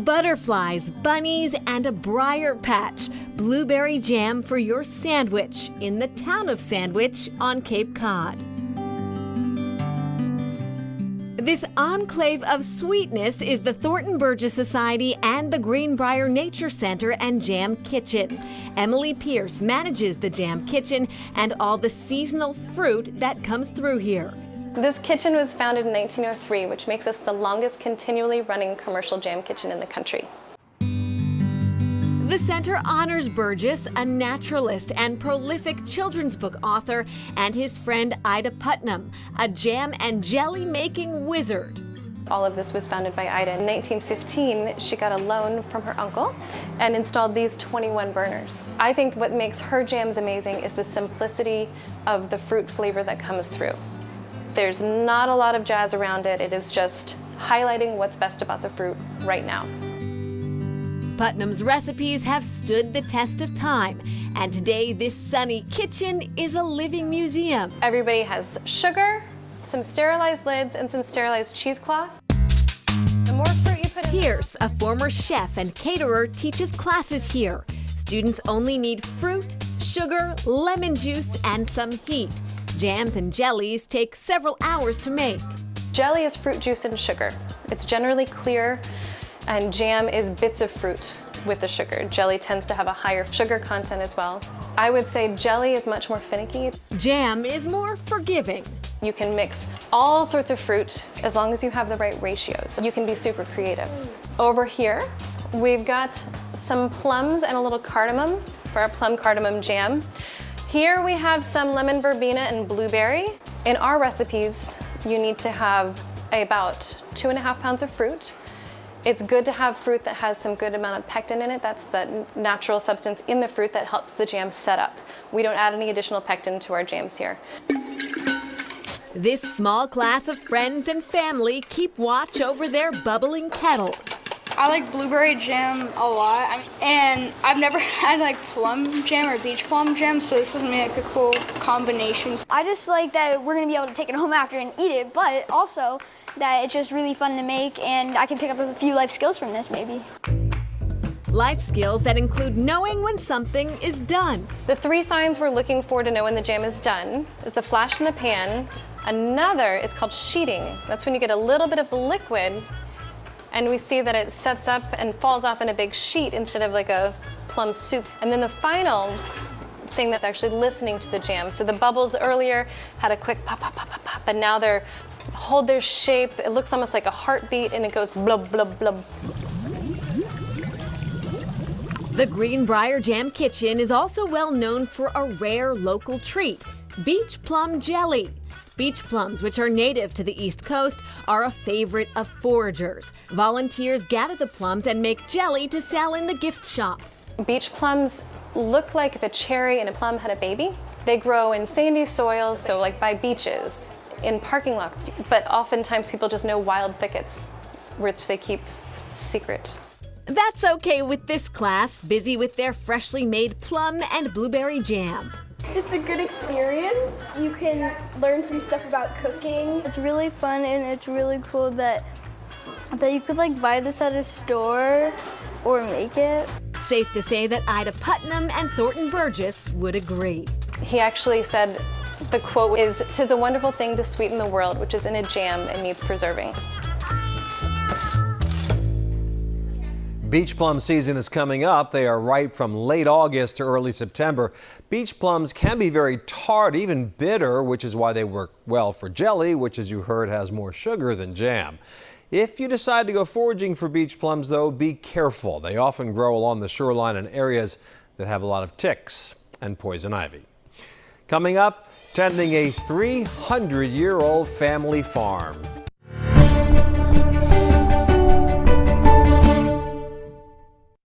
Butterflies, bunnies, and a briar patch. Blueberry jam for your sandwich in the town of Sandwich on Cape Cod. This enclave of sweetness is the Thornton Burgess Society and the Greenbrier Nature Center and Jam Kitchen. Emily Pierce manages the Jam Kitchen and all the seasonal fruit that comes through here. This kitchen was founded in 1903, which makes us the longest continually running commercial jam kitchen in the country. The center honors Burgess, a naturalist and prolific children's book author, and his friend Ida Putnam, a jam and jelly making wizard. All of this was founded by Ida. In 1915, she got a loan from her uncle and installed these 21 burners. I think what makes her jams amazing is the simplicity of the fruit flavor that comes through. There's not a lot of jazz around it. It is just highlighting what's best about the fruit right now. Putnam's recipes have stood the test of time, and today this sunny kitchen is a living museum. Everybody has sugar, some sterilized lids, and some sterilized cheesecloth. The more fruit you put in... Pierce, a former chef and caterer, teaches classes here. Students only need fruit, sugar, lemon juice, and some heat. Jams and jellies take several hours to make. Jelly is fruit juice and sugar. It's generally clear, and jam is bits of fruit with the sugar. Jelly tends to have a higher sugar content as well. I would say jelly is much more finicky. Jam is more forgiving. You can mix all sorts of fruit as long as you have the right ratios. You can be super creative. Over here, we've got some plums and a little cardamom for our plum cardamom jam. Here we have some lemon verbena and blueberry. In our recipes, you need to have about 2.5 pounds of fruit. It's good to have fruit that has some good amount of pectin in it. That's the natural substance in the fruit that helps the jam set up. We don't add any additional pectin to our jams here. This small class of friends and family keep watch over their bubbling kettles. I like blueberry jam a lot, and I've never had like plum jam or beach plum jam, so this is gonna be like a cool combination. I just like that we're gonna be able to take it home after and eat it, but also that it's just really fun to make, and I can pick up a few life skills from this maybe. Life skills that include knowing when something is done. The 3 signs we're looking for to know when the jam is done is the flash in the pan. Another is called sheeting. That's when you get a little bit of the liquid and we see that it sets up and falls off in a big sheet instead of like a plum soup. And then the final thing that's actually listening to the jam. So the bubbles earlier had a quick pop, pop, pop, pop, pop, but now they're hold their shape. It looks almost like a heartbeat and it goes blub, blub, blub. The Greenbrier Jam Kitchen is also well known for a rare local treat, beach plum jelly. Beach plums, which are native to the East Coast, are a favorite of foragers. Volunteers gather the plums and make jelly to sell in the gift shop. Beach plums look like if a cherry and a plum had a baby. They grow in sandy soils, so like by beaches, in parking lots, but oftentimes people just know wild thickets, which they keep secret. That's okay with this class, busy with their freshly made plum and blueberry jam. It's a good experience. You can learn some stuff about cooking. It's really fun, and it's really cool that you could like buy this at a store or make it. Safe to say that Ida Putnam and Thornton Burgess would agree. He actually said, the quote is, "'Tis a wonderful thing to sweeten the world, which is in a jam and needs preserving." Beach plum season is coming up. They are ripe from late August to early September. Beach plums can be very tart, even bitter, which is why they work well for jelly, which, as you heard, has more sugar than jam. If you decide to go foraging for beach plums, though, be careful. They often grow along the shoreline in areas that have a lot of ticks and poison ivy. Coming up, tending a 300-year-old family farm.